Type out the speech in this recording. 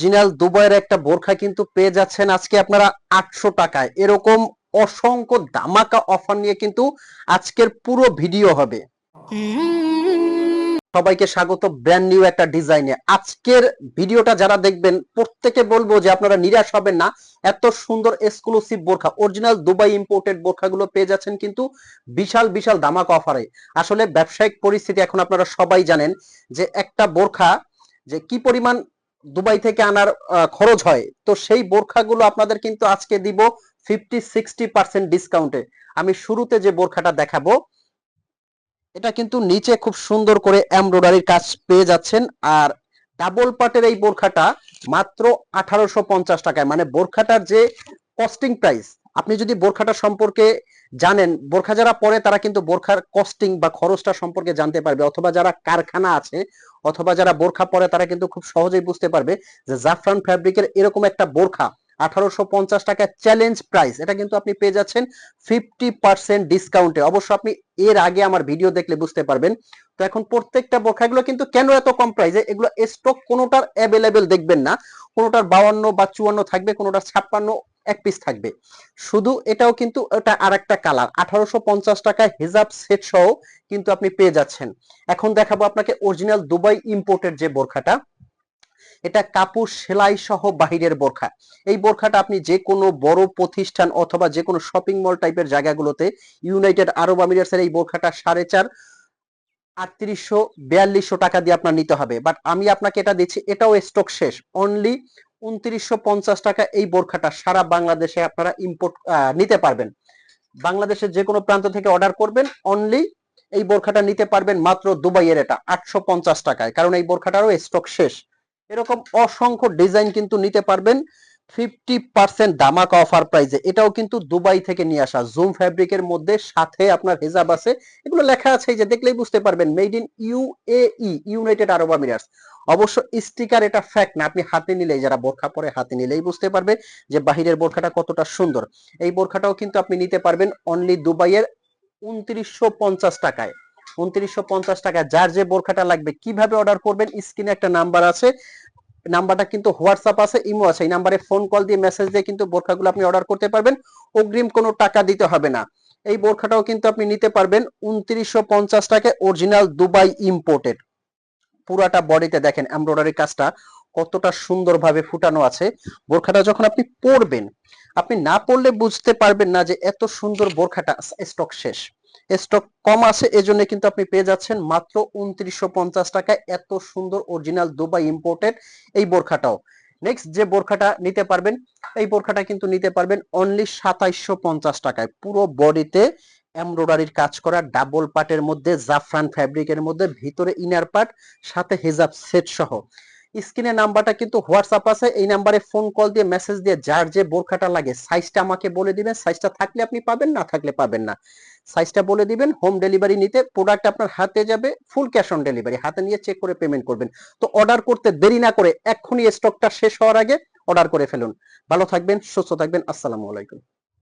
Original দুবাইয়ের একটা বোরখা কিন্তু পেয়ে যাচ্ছেন আজকে আপনারা 800 টাকায়। এরকম অসংখ্য ধামাকা অফার নিয়ে কিন্তু আজকের পুরো ভিডিও হবে। সবাইকে স্বাগত ব্র্যান্ড নিউ একটা ডিজাইনে। আজকের ভিডিওটা যারা দেখবেন প্রত্যেকে বলবো যে আপনারা নিরাশ হবেন না। এত সুন্দর এক্সক্লুসিভ বোরখা, অরিজিনাল দুবাই ইম্পোর্টেড বোরখাগুলো পেয়ে যাচ্ছেন কিন্তু বিশাল বিশাল ধামাকা অফারে। আসলে ব্যবসায়িক পরিস্থিতি এখন আপনারা সবাই জানেন যে একটা বোরখা যে কি পরিমাণ দুবাই থেকে আনার খরচ হয়। তো সেই বোরখাগুলো আপনাদের কিন্তু আজকে দিব 50-60% ডিসকাউন্টে। আমি শুরুতে যে বোরখাটা দেখাবো এটা কিন্তু নিচে খুব সুন্দর করে এমব্রয়ডারির কাজ পেয়ে যাচ্ছেন। আর ডাবল পাটের এই বোরখাটা মাত্র 1850 টাকায়, মানে বোরখাটার যে কস্টিং প্রাইস, আপনি যদি বোরখাটা সম্পর্কে জানেন, বোরখা যারা পরে তারা কিন্তু বোরখার কস্টিং বা খরচটা সম্পর্কে জানতে পারবে, অথবা যারা কারখানা আছে অথবা যারা বোরখা পরে তারা কিন্তু খুব সহজেই বুঝতে পারবে যে জাফরান ফ্যাব্রিকের এরকম একটা বোরখা 1850 টাকা চ্যালেঞ্জ প্রাইস, এটা কিন্তু আপনি পেয়ে যাচ্ছেন 50% ডিসকাউন্টে। অবশ্য আপনি এর আগে আমার ভিডিও দেখলে বুঝতে পারবেন। তো এখন প্রত্যেকটা বোরখা এগুলো কিন্তু কেন এত কম প্রাইসে, এগুলো স্টক কোনোটার অ্যাভেলেবেল দেখবেন না, কোনোটার 52 বা 54 থাকবে, কোনোটার 56 এক পিস থাকবে শুধু। এটাও কিন্তু এটা আর একটা কালার, 1850 টাকায় হিজাব সেট সহ কিন্তু আপনি পেয়ে যাচ্ছেন। এখন দেখাবো আপনাকে অরিজিনাল দুবাই ইম্পোর্টেড যে বোরখাটা, এটা কাপড় সেলাই সহ বাহিরের বোরখা। এই বোরখাটা আপনি যে কোনো বড় প্রতিষ্ঠান অথবা যে কোনো শপিং মল টাইপের জায়গাগুলোতে, ইউনাইটেড আরব আমিরাতের এই বোরখাটা 4.5 3800-4200 টাকা দিয়ে আপনার নিতে হবে। বাট আমি আপনাকে এটা দিচ্ছি, এটাও স্টক শেষ, অনলি 2950 টাকা এই বোরখাটা সারা বাংলাদেশে আপনারা ইম্পোর্ট নিতে পারবেন। বাংলাদেশের যে কোনো প্রান্ত থেকে অর্ডার করবেন, অনলি এই বোরখাটা নিতে পারবেন মাত্র দুবাইয়ের এটা 850 টাকায়, কারণ এই বোরখাটারও স্টক শেষ। এরকম অসংখ্য ডিজাইন কিন্তু নিতে পারবেন 50% ধামাকা অফার প্রাইসে। এটাও কিন্তু দুবাই থেকে নিয়ে আসা জুম ফ্যাব্রিকের মধ্যে, সাথে আপনার হিজাব আছে, এগুলো লেখা আছে, এই যে দেখলেই বুঝতে পারবেন made in UAE, United Arab Emirates. অবশ্য স্টিকার এটা ফ্যাক্ট না, আপনি হাতে নিলেই, যারা বোরখা পরে হাতে নিলেই বুঝতে পারবে যে বাহিরের বোরখাটা কতটা সুন্দর। এই বোরখাটাও কিন্তু আপনি নিতে পারবেন অনলি দুবাইয়ের 2950 টাকায়। 2950 টাকায় যার যে বোরখাটা লাগবে, কিভাবে অর্ডার করবেন, স্ক্রিনে একটা নাম্বার আছে, নাম্বারটা কিন্তু হোয়াটসঅ্যাপ আছে, ইমো আছে, এই নাম্বারে ফোন কল দিয়ে মেসেজ দিয়ে কিন্তু বোরখাগুলো আপনি অর্ডার করতে পারবেন। অগ্রিম কোনো টাকা দিতে হবে না। এই বোরখাটাও কিন্তু আপনি নিতে পারবেন 2950 টাকায়, অরিজিনাল দুবাই ইম্পোর্টেড। পুরাটা বডিতে দেখেন এমব্রয়ডারি কাজটা কতটা সুন্দরভাবে ফুটানো আছে। বোরখাটা যখন আপনি পরবেন, আপনি না পরলে বুঝতে পারবেন না যে এত সুন্দর বোরখাটা স্টক শেষ, স্টক কম আছে, এজন্য কিন্তু আপনি পেয়ে যাচ্ছেন মাত্র 2950 টাকায় এত সুন্দর অরিজিনাল দুবাই ইম্পোর্টেড এই বোরখাটাও। নেক্সট যে বোরখাটা নিতে পারবেন, এই বোরখাটা কিন্তু নিতে পারবেন অনলি 2750 টাকায়, পুরো বডিতে এমব্রয়ডারির কাজ করা, ডাবল পার্টের মধ্যে, জাফরান ফ্যাব্রিকের মধ্যে, ভিতরে ইনার পার্ট, সাথে হিজাব সেট সহ। স্ক্রিনে নাম্বারটা কিন্তু হোয়াটসঅ্যাপ আছে, এই নাম্বারে ফোন কল দিয়ে মেসেজ দিয়ে যার যে বোরখাটা লাগে সাইজটা আমাকে বলে দিবেন, সাইজটা থাকলে আপনি পাবেন, না থাকলে পাবেন না। সাইজটা বলে দিবেন, হোম ডেলিভারি নিতে, প্রোডাক্ট আপনার হাতে যাবে, ফুল ক্যাশ অন ডেলিভারি, হাতে নিয়ে চেক করে পেমেন্ট করবেন। তো অর্ডার করতে দেরি না করে এক্ষুনি স্টকটা শেষ হওয়ার আগে অর্ডার করে ফেলুন। ভালো থাকবেন, সুস্থ থাকবেন, আসসালামু আলাইকুম।